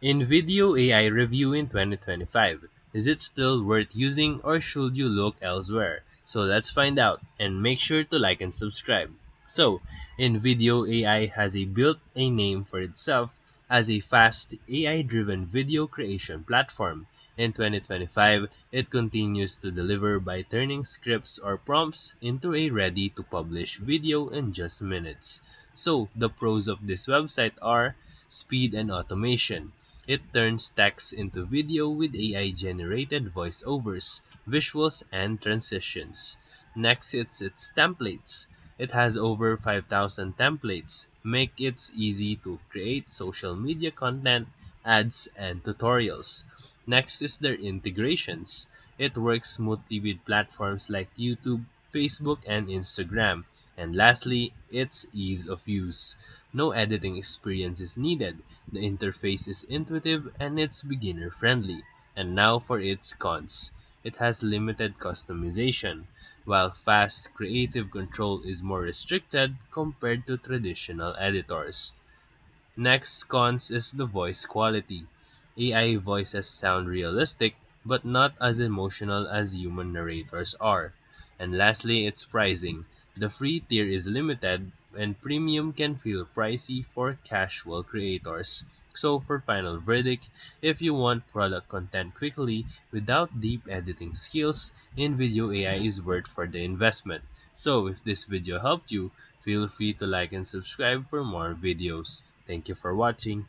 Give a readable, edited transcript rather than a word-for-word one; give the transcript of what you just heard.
InVideo AI review in 2025. Is it still worth using or should you look elsewhere? So let's find out and make sure to like and subscribe. So, InVideo AI has built a name for itself as a fast AI-driven video creation platform. In 2025, it continues to deliver by turning scripts or prompts into a ready-to-publish video in just minutes. So, the pros of this website are speed and automation. It turns text into video with AI-generated voiceovers, visuals, and transitions. Next, it's its templates. It has over 5,000 templates, make it easy to create social media content, ads, and tutorials. Next is their integrations. It works smoothly with platforms like YouTube, Facebook, and Instagram. And lastly, its ease of use. No editing experience is needed. The interface is intuitive and it's beginner friendly. And now for its cons. It has limited customization, while fast creative control is more restricted compared to traditional editors. Next cons is the voice quality. AI voices sound realistic, but not as emotional as human narrators are. And lastly, its pricing. The free tier is limited, and premium can feel pricey for casual creators. So for final verdict, if you want product content quickly without deep editing skills, InVideo AI is worth for the investment. So if this video helped you, feel free to like and subscribe for more videos. Thank you for watching.